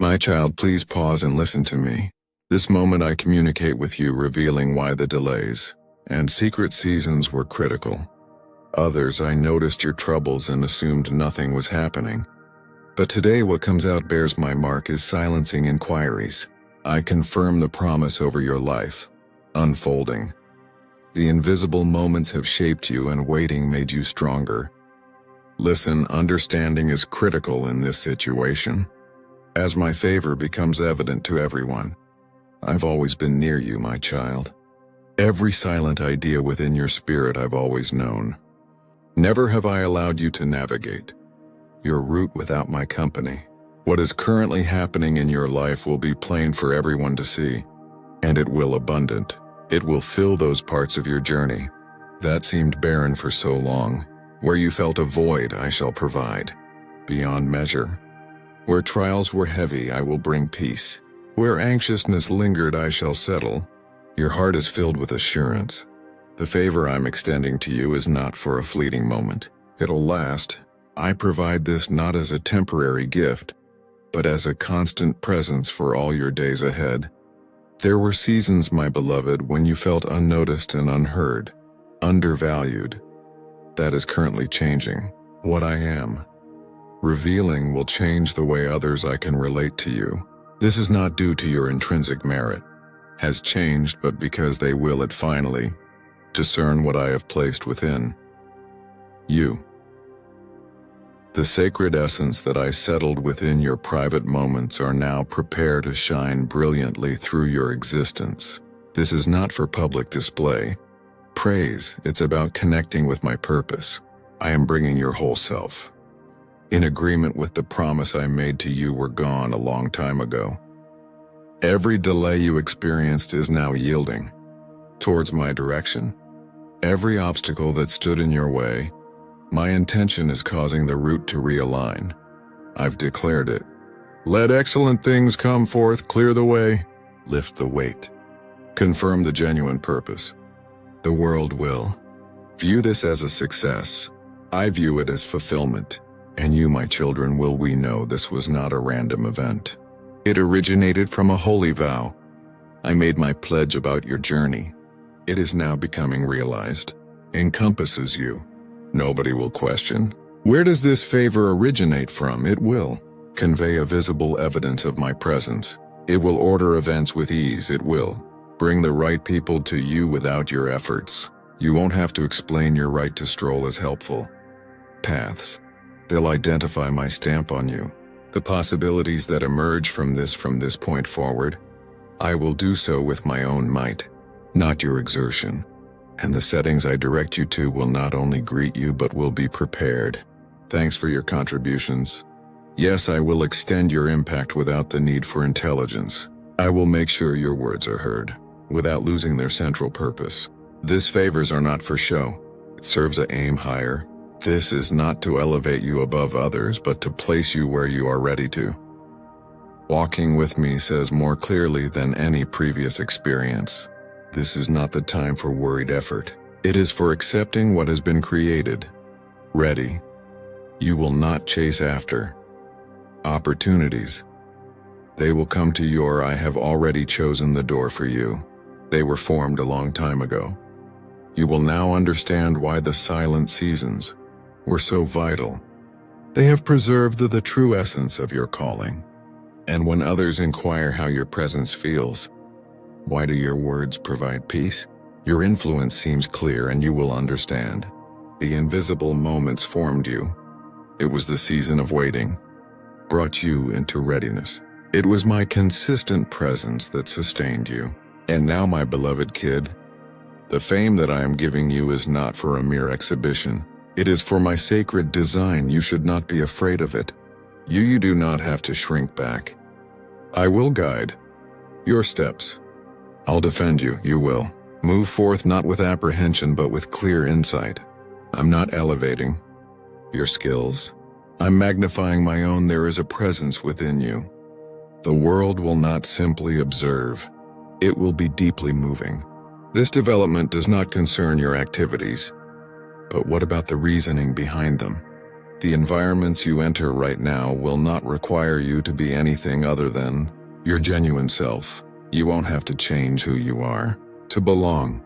My child, please pause and listen to me. This moment I communicate with you, revealing why the delays and secret seasons were critical. Others, I noticed your troubles and assumed nothing was happening. But today what comes out bears my mark is silencing inquiries. I confirm the promise over your life, unfolding. The invisible moments have shaped you and waiting made you stronger. Listen, understanding is critical in this situation. As my favor becomes evident to everyone, I've always been near you, my child. Every silent idea within your spirit I've always known. Never have I allowed you to navigate your route without my company. What is currently happening in your life will be plain for everyone to see, and it will abundant. It will fill those parts of your journey that seemed barren for so long. Where you felt a void, I shall provide, beyond measure. Where trials were heavy, I will bring peace. Where anxiousness lingered, I shall settle. Your heart is filled with assurance. The favor I'm extending to you is not for a fleeting moment. It'll last. I provide this not as a temporary gift, but as a constant presence for all your days ahead. There were seasons, my beloved, when you felt unnoticed and unheard, undervalued. That is currently changing. What I am revealing will change the way others I can relate to you. This is not due to your intrinsic merit. Has changed, but because they will it finally discern what I have placed within you. The sacred essence that I settled within your private moments are now prepared to shine brilliantly through your existence. This is not for public display. Praise, it's about connecting with my purpose. I am bringing your whole self. In agreement with the promise I made to you were gone a long time ago. Every delay you experienced is now yielding towards my direction. Every obstacle that stood in your way, my intention is causing the route to realign. I've declared it. Let excellent things come forth, clear the way, lift the weight, confirm the genuine purpose. The world will view this as a success. I view it as fulfillment. And you, my children, we know this was not a random event. It originated from a holy vow. I made my pledge about your journey. It is now becoming realized. Encompasses you. Nobody will question. Where does this favor originate from? It will convey a visible evidence of my presence. It will order events with ease. It will bring the right people to you without your efforts. You won't have to explain your right to stroll as helpful paths. They'll identify my stamp on you. The possibilities that emerge from this point forward, I will do so with my own might, not your exertion. And the settings I direct you to will not only greet you but will be prepared. Thanks for your contributions. Yes, I will extend your impact without the need for intelligence. I will make sure your words are heard, without losing their central purpose. These favors are not for show. It serves a aim higher. This is not to elevate you above others, but to place you where you are ready to. Walking with me says more clearly than any previous experience. This is not the time for worried effort. It is for accepting what has been created. Ready. You will not chase after opportunities. They will come to you, or I have already chosen the door for you. They were formed a long time ago. You will now understand why the silent seasons were so vital. They have preserved the true essence of your calling. And when others inquire how your presence feels, why do your words provide peace? Your influence seems clear, and you will understand. The invisible moments formed you. It was the season of waiting, brought you into readiness. It was my consistent presence that sustained you. And now, my beloved kid, the fame that I am giving you is not for a mere exhibition. It is for my sacred design. You should not be afraid of it. You do not have to shrink back. I will guide your steps. I'll defend you. You will move forth not with apprehension but with clear insight. I'm not elevating your skills. I'm magnifying my own. There is a presence within you. The world will not simply observe. It will be deeply moving. This development does not concern your activities. But what about the reasoning behind them? The environments you enter right now will not require you to be anything other than your genuine self. You won't have to change who you are to belong.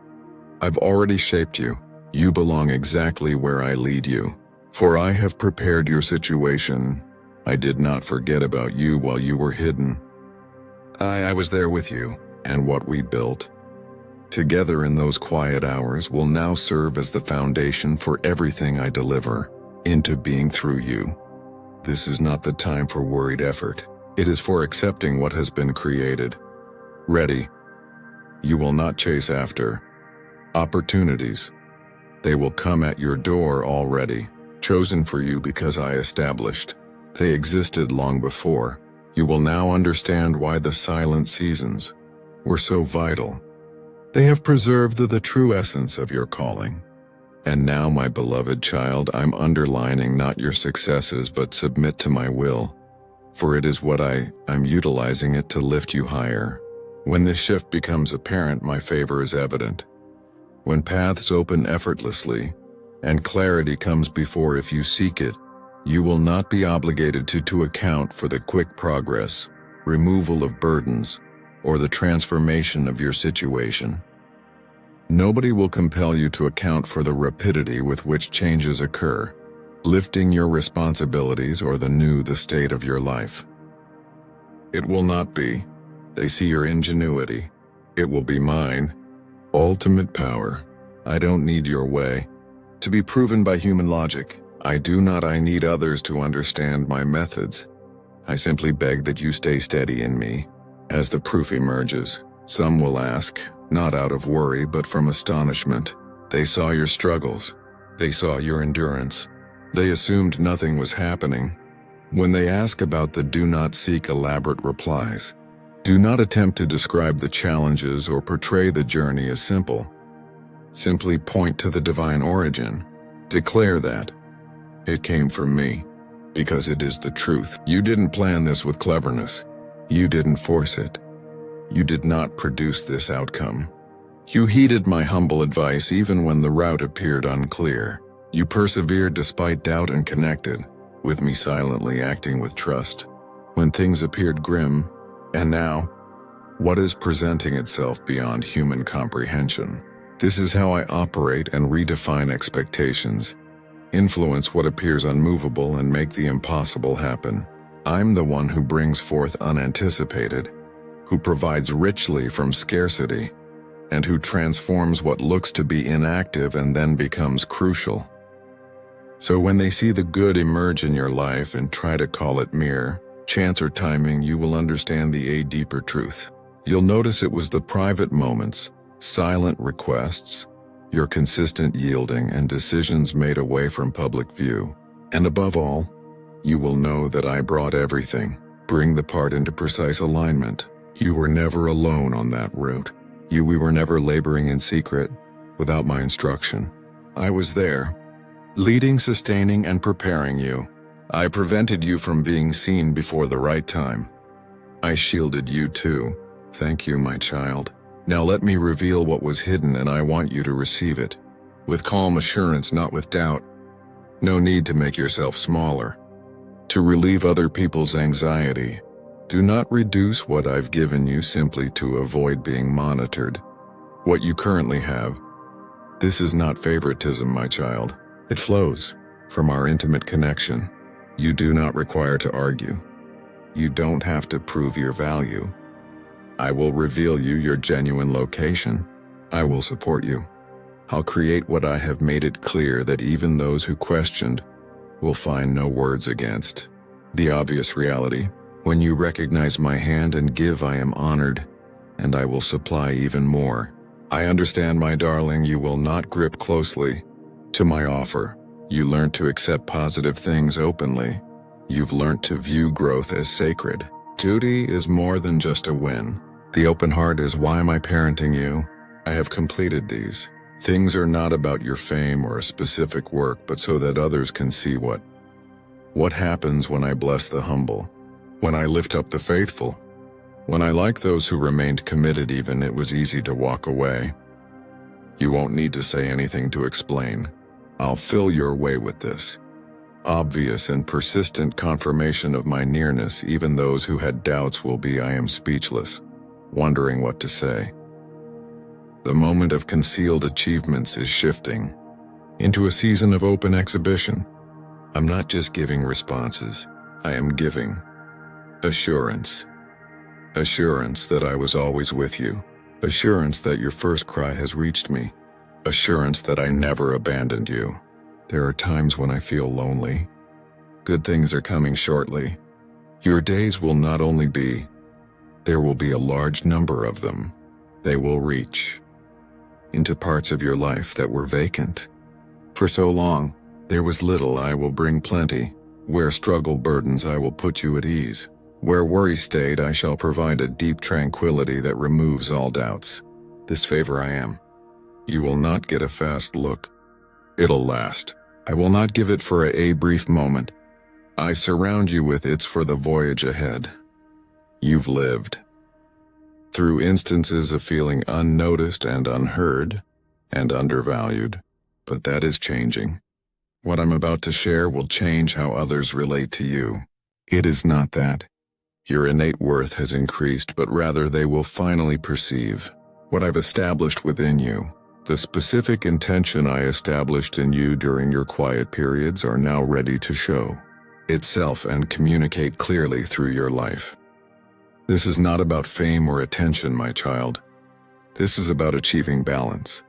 I've already shaped you. You belong exactly where I lead you. For I have prepared your situation. I did not forget about you while you were hidden. I was there with you, and what we built together in those quiet hours will now serve as the foundation for everything I deliver into being through you. This is not the time for worried effort. It is for accepting what has been created. Ready. You will not chase after opportunities. They will come at your door already, chosen for you because I established. They existed long before. You will now understand why the silent seasons were so vital. They have preserved the true essence of your calling. And now, my beloved child, I'm underlining not your successes, but submit to my will. For it is what I'm utilizing it to lift you higher. When this shift becomes apparent, my favor is evident. When paths open effortlessly, and clarity comes before if you seek it, you will not be obligated to account for the quick progress, removal of burdens, or the transformation of your situation. Nobody will compel you to account for the rapidity with which changes occur, lifting your responsibilities or the state of your life. It will not be. They see your ingenuity. It will be mine. Ultimate power. I don't need your way to be proven by human logic. I need others to understand my methods. I simply beg that you stay steady in me. As the proof emerges, some will ask, not out of worry but from astonishment. They saw your struggles. They saw your endurance. They assumed nothing was happening. When they ask about do not seek elaborate replies. Do not attempt to describe the challenges or portray the journey as simple. Simply point to the divine origin. Declare that it came from me, because it is the truth. You didn't plan this with cleverness. You didn't force it. You did not produce this outcome. You heeded my humble advice even when the route appeared unclear. You persevered despite doubt and connected with me, silently acting with trust when things appeared grim. And now, what is presenting itself beyond human comprehension? This is how I operate and redefine expectations, influence what appears unmovable and make the impossible happen. I'm the one who brings forth unanticipated, who provides richly from scarcity, and who transforms what looks to be inactive and then becomes crucial. So when they see the good emerge in your life and try to call it mere chance or timing, you will understand the deeper truth. You'll notice it was the private moments, silent requests, your consistent yielding and decisions made away from public view. And above all, you will know that I brought everything, bring the part into precise alignment. You were never alone on that route. We were never laboring in secret, without my instruction. I was there, leading, sustaining, and preparing you. I prevented you from being seen before the right time. I shielded you too. Thank you, my child. Now let me reveal what was hidden, and I want you to receive it with calm assurance, not with doubt. No need to make yourself smaller, to relieve other people's anxiety. Do not reduce what I've given you simply to avoid being monitored. What you currently have, this is not favoritism, my child. It flows from our intimate connection. You do not require to argue. You don't have to prove your value. I will reveal you your genuine location. I will support you. I'll create what I have made it clear that even those who questioned will find no words against. The obvious reality, when you recognize my hand and give, I am honored, and I will supply even more. I understand, my darling, you will not grip closely to my offer. You learned to accept positive things openly. You've learned to view growth as sacred. Duty is more than just a win. The open heart is why am I parenting you? I have completed these. Things are not about your fame or a specific work, but so that others can see what happens when I bless the humble, when I lift up the faithful, when I like those who remained committed even it was easy to walk away. You won't need to say anything to explain. I'll fill your way with this. Obvious and persistent confirmation of my nearness. Even those who had doubts will be. I am speechless, wondering what to say. The moment of concealed achievements is shifting into a season of open exhibition. I'm not just giving responses, I am giving assurance. Assurance that I was always with you. Assurance that your first cry has reached me. Assurance that I never abandoned you. There are times when I feel lonely. Good things are coming shortly. Your days will not only be, there will be a large number of them. They will reach into parts of your life that were vacant. For so long, there was little. I will bring plenty. Where struggle burdens, I will put you at ease. Where worry stayed, I shall provide a deep tranquility that removes all doubts. This favor I am. You will not get a fast look. It'll last. I will not give it for a brief moment. I surround you with it's for the voyage ahead. You've lived through instances of feeling unnoticed and unheard and undervalued, but that is changing. What I'm about to share will change how others relate to you. It is not that your innate worth has increased, but rather they will finally perceive what I've established within you. The specific intention I established in you during your quiet periods are now ready to show itself and communicate clearly through your life. This is not about fame or attention, my child. This is about achieving balance.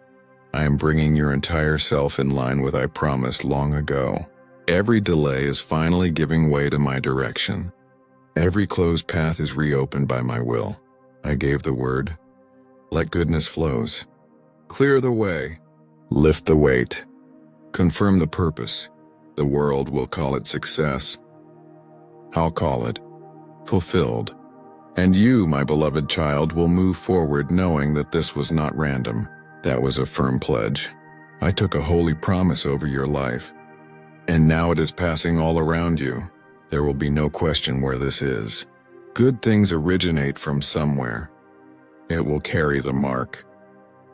I am bringing your entire self in line with I promised long ago. Every delay is finally giving way to my direction. Every closed path is reopened by my will. I gave the word. Let goodness flows. Clear the way. Lift the weight. Confirm the purpose. The world will call it success. I'll call it fulfilled. And you, my beloved child, will move forward knowing that this was not random. That was a firm pledge. I took a holy promise over your life. And now it is passing all around you. There will be no question where this is. Good things originate from somewhere. It will carry the mark.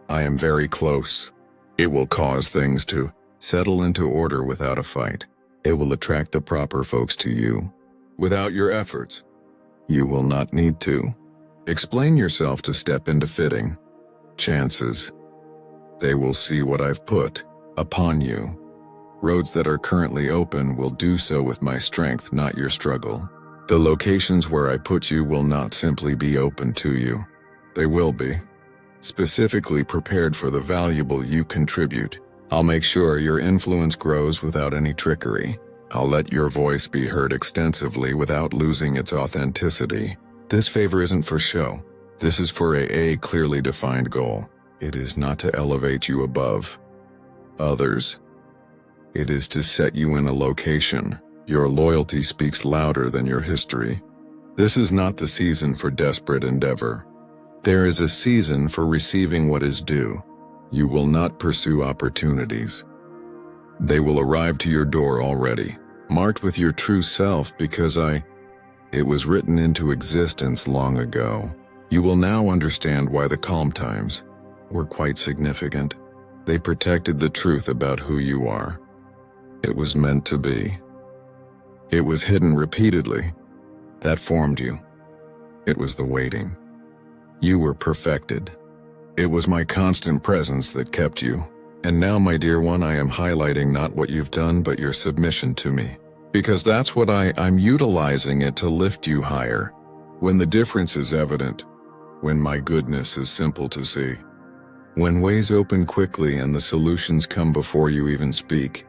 I am very close. It will cause things to settle into order without a fight. It will attract the proper folks to you. Without your efforts, you will not need to explain yourself to step into fitting chances. They will see what I've put upon you. Roads that are currently open will do so with my strength, not your struggle. The locations where I put you will not simply be open to you. They will be specifically prepared for the valuable you contribute. I'll make sure your influence grows without any trickery. I'll let your voice be heard extensively without losing its authenticity. This favor isn't for show. This is for a clearly defined goal. It is not to elevate you above others. It is to set you in a location. Your loyalty speaks louder than your history. This is not the season for desperate endeavor. There is a season for receiving what is due. You will not pursue opportunities. They will arrive to your door already, marked with your true self because it was written into existence long ago. You will now understand why the calm times were quite significant. They protected the truth about who you are. It was meant to be. It was hidden repeatedly. That formed you. It was the waiting. You were perfected. It was my constant presence that kept you. And now, my dear one, I am highlighting not what you've done, but your submission to me. Because that's what I'm utilizing it to lift you higher. When the difference is evident, when my goodness is simple to see, when ways open quickly and the solutions come before you even speak,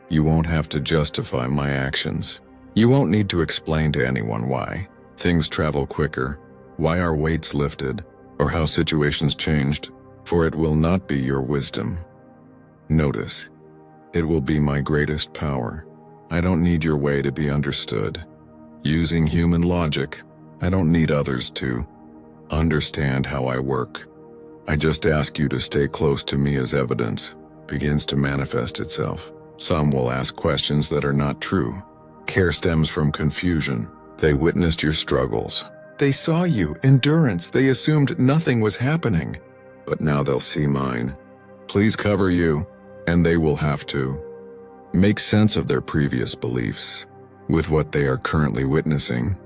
you won't have to justify my actions. You won't need to explain to anyone why things travel quicker, why our weights lifted, or how situations changed, for it will not be your wisdom. Notice, it will be my greatest power. I don't need your way to be understood. Using human logic, I don't need others to understand how I work. I just ask you to stay close to me as evidence begins to manifest itself. Some will ask questions that are not true. Care stems from confusion. They witnessed your struggles. They saw you, endurance. They assumed nothing was happening. But now they'll see mine. Please cover you, and they will have to. Make sense of their previous beliefs with what they are currently witnessing.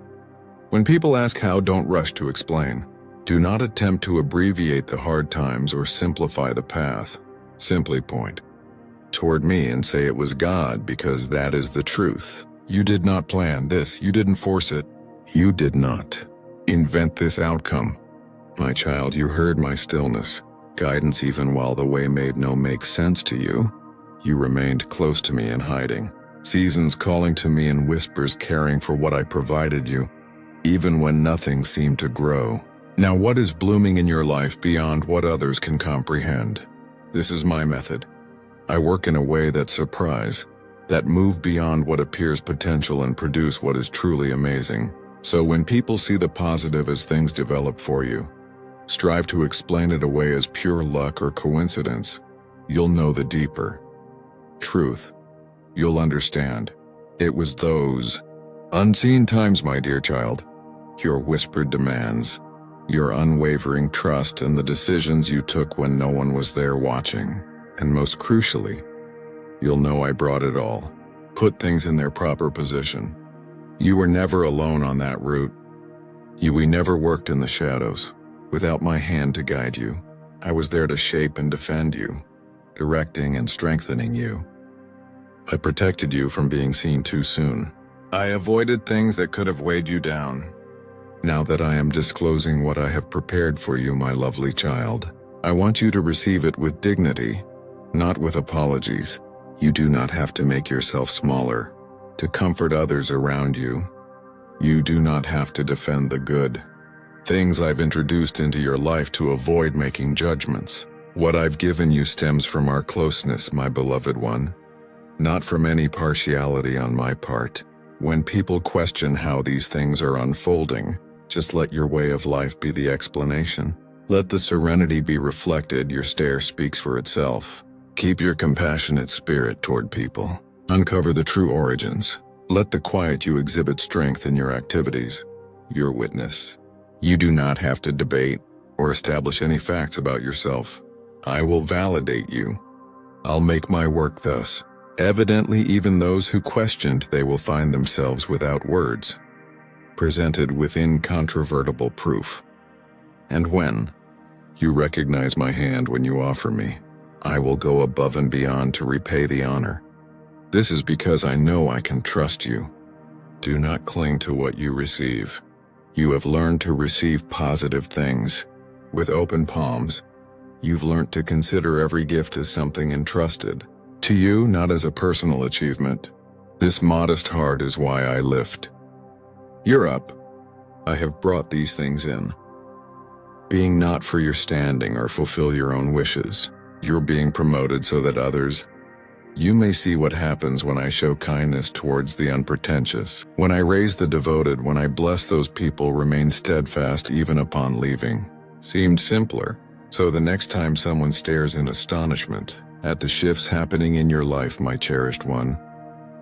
When people ask how, don't rush to explain. Do not attempt to abbreviate the hard times or simplify the path. Simply point toward me and say it was God, because that is the truth. You did not plan this. You didn't force it. You did not invent this outcome. My child, you heard my stillness, guidance even while the way made no make sense to you. You remained close to me in hiding. Seasons calling to me in whispers, caring for what I provided you, even when nothing seemed to grow. Now what is blooming in your life beyond what others can comprehend? This is my method. I work in a way that surprise, that move beyond what appears potential and produce what is truly amazing. So when people see the positive as things develop for you, strive to explain it away as pure luck or coincidence, you'll know the deeper truth. You'll understand. It was those unseen times, my dear child, your whispered demands, your unwavering trust, and the decisions you took when no one was there watching. And most crucially, you'll know I brought it all, put things in their proper position. You were never alone on that route. We never worked in the shadows, without my hand to guide you. I was there to shape and defend you, directing and strengthening you. I protected you from being seen too soon. I avoided things that could have weighed you down. Now that I am disclosing what I have prepared for you, my lovely child, I want you to receive it with dignity, not with apologies. You do not have to make yourself smaller to comfort others around you. You do not have to defend the good things I've introduced into your life to avoid making judgments. What I've given you stems from our closeness, my beloved one, not from any partiality on my part. When people question how these things are unfolding, just let your way of life be the explanation. Let the serenity be reflected. Your stare speaks for itself. Keep your compassionate spirit toward people. Uncover the true origins. Let the quiet you exhibit strength in your activities, your witness. You do not have to debate or establish any facts about yourself. I will validate you. I'll make my work thus. Evidently, even those who questioned, they will find themselves without words, presented with incontrovertible proof. And when you recognize my hand when you offer me, I will go above and beyond to repay the honor. This is because I know I can trust you. Do not cling to what you receive. You have learned to receive positive things with open palms. You've learned to consider every gift as something entrusted to you, not as a personal achievement. This modest heart is why I lift. You're up. I have brought these things in. Being not for your standing or fulfill your own wishes. You're being promoted so that others. You may see what happens when I show kindness towards the unpretentious. When I raise the devoted, when I bless those people, remain steadfast even upon leaving. Seemed simpler. So the next time someone stares in astonishment at the shifts happening in your life, my cherished one,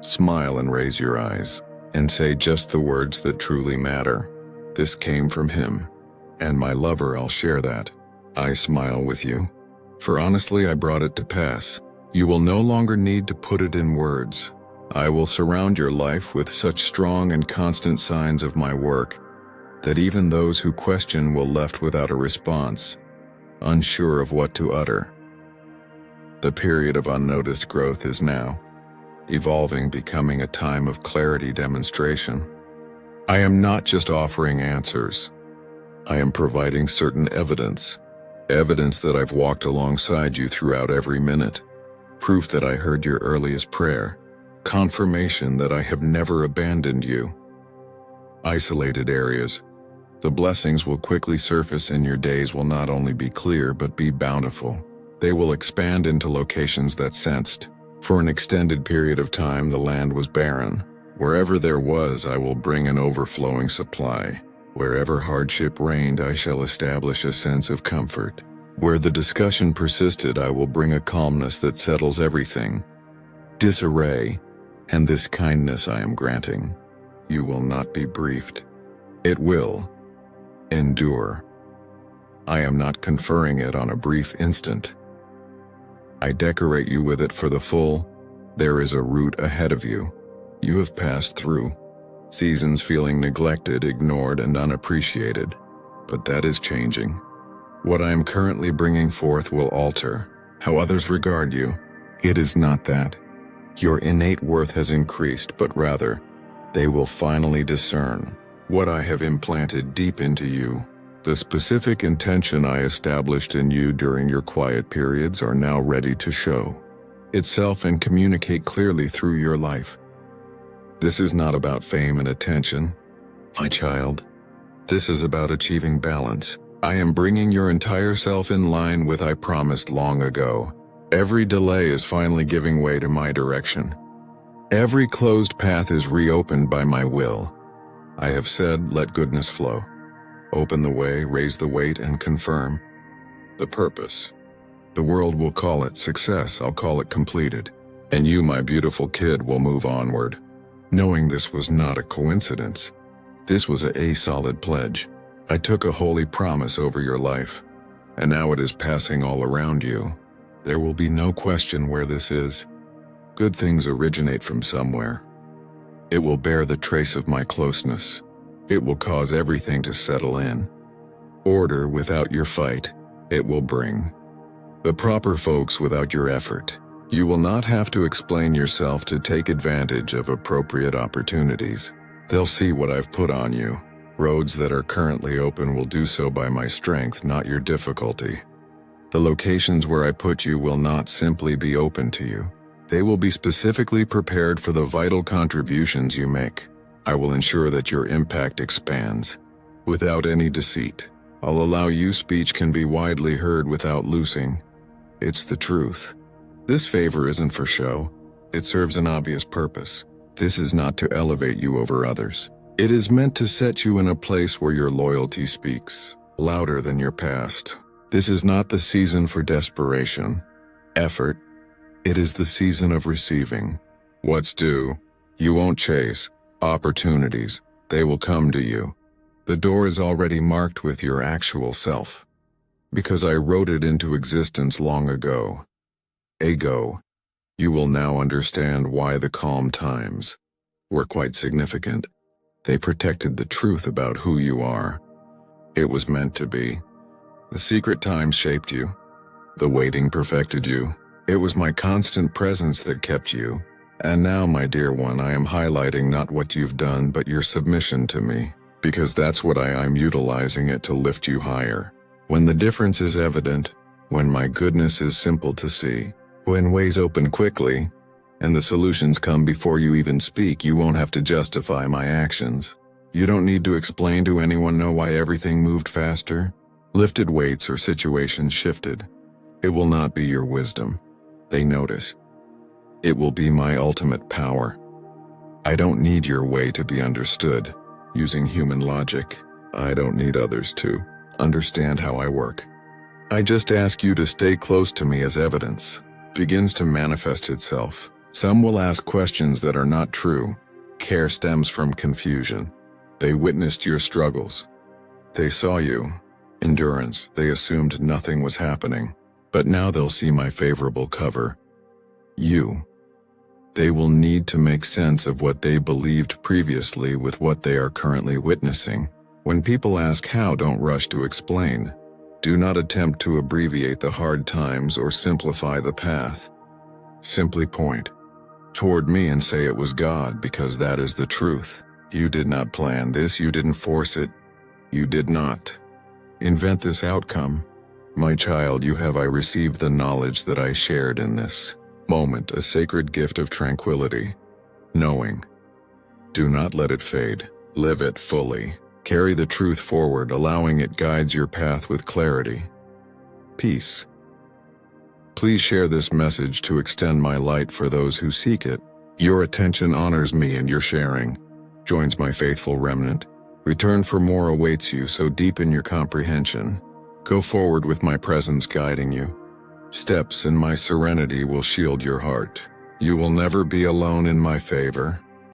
smile and raise your eyes and say just the words that truly matter. This came from him, and my lover, I'll share that. I smile with you, for honestly I brought it to pass. You will no longer need to put it in words. I will surround your life with such strong and constant signs of my work that even those who question will left without a response, unsure of what to utter. The period of unnoticed growth is now, evolving, becoming a time of clarity demonstration. I am not just offering answers. I am providing certain evidence that I've walked alongside you throughout every minute. Proof that I heard your earliest prayer. Confirmation that I have never abandoned you. Isolated areas. The blessings will quickly surface and your days will not only be clear but be bountiful. They will expand into locations that sensed. For an extended period of time the land was barren. Wherever there was, I will bring an overflowing supply. Wherever hardship reigned, I shall establish a sense of comfort. Where the discussion persisted, I will bring a calmness that settles everything. Disarray, and this kindness I am granting. You will not be briefed. It will endure. I am not conferring it on a brief instant. I decorate you with it for the full There is a route ahead of you. You have passed through seasons feeling neglected, ignored, and unappreciated. But that is changing. What I am currently bringing forth will alter how others regard you. It is not that your innate worth has increased, but rather, they will finally discern what I have implanted deep into you. The specific intention I established in you during your quiet periods are now ready to show itself and communicate clearly through your life. This is not about fame and attention, my child. This is about achieving balance. I am bringing your entire self in line with I promised long ago. Every delay is finally giving way to my direction. Every closed path is reopened by my will. I have said, let goodness flow. Open the way, raise the weight, and confirm the purpose. The world will call it success, I'll call it completed. And you, my beautiful kid, will move onward. Knowing this was not a coincidence. This was a solid pledge. I took a holy promise over your life, and now it is passing all around you. There will be no question where this is. Good things originate from somewhere. It will bear the trace of my closeness. It will cause everything to settle in. Order without your fight, it will bring. The proper folks without your effort. You will not have to explain yourself to take advantage of appropriate opportunities. They'll see what I've put on you. Roads that are currently open will do so by my strength, not your difficulty. The locations where I put you will not simply be open to you. They will be specifically prepared for the vital contributions you make. I will ensure that your impact expands. Without any deceit, I'll allow you speech can be widely heard without loosing. It's the truth. This favor isn't for show. It serves an obvious purpose. This is not to elevate you over others. It is meant to set you in a place where your loyalty speaks louder than your past. This is not the season for desperation, effort. It is the season of receiving. What's due, you won't chase. Opportunities, they will come to you. The door is already marked with your actual self. Because I wrote it into existence long ago. You will now understand why the calm times were quite significant. They protected the truth about who you are. It was meant to be. The secret times shaped you. The waiting perfected you. It was my constant presence that kept you. And now, my dear one, I am highlighting not what you've done, but your submission to me. Because that's what I'm utilizing it to lift you higher. When the difference is evident, when my goodness is simple to see, when ways open quickly, and the solutions come before you even speak, you won't have to justify my actions. You don't need to explain to anyone know why everything moved faster, lifted weights, or situations shifted. It will not be your wisdom. They notice. It will be my ultimate power. I don't need your way to be understood. Using human logic, I don't need others to understand how I work. I just ask you to stay close to me as evidence begins to manifest itself. Some will ask questions that are not true. Care stems from confusion. They witnessed your struggles. They saw you. Endurance. They assumed nothing was happening. But now they'll see my favorable cover. You. They will need to make sense of what they believed previously with what they are currently witnessing. When people ask how, don't rush to explain. Do not attempt to abbreviate the hard times or simplify the path. Simply point toward me and say it was God, because that is the truth. You did not plan this, you didn't force it. You did not invent this outcome. My child, you have I received the knowledge that I shared in this moment, a sacred gift of tranquility. Knowing. Do not let it fade. Live it fully. Carry the truth forward, allowing it guides your path with clarity. Peace. Please share this message to extend my light for those who seek it. Your attention honors me, and your sharing joins my faithful remnant. Return for more awaits you, so deepen your comprehension. Go forward with my presence guiding you. Steps in my serenity will shield your heart. You will never be alone in my favor.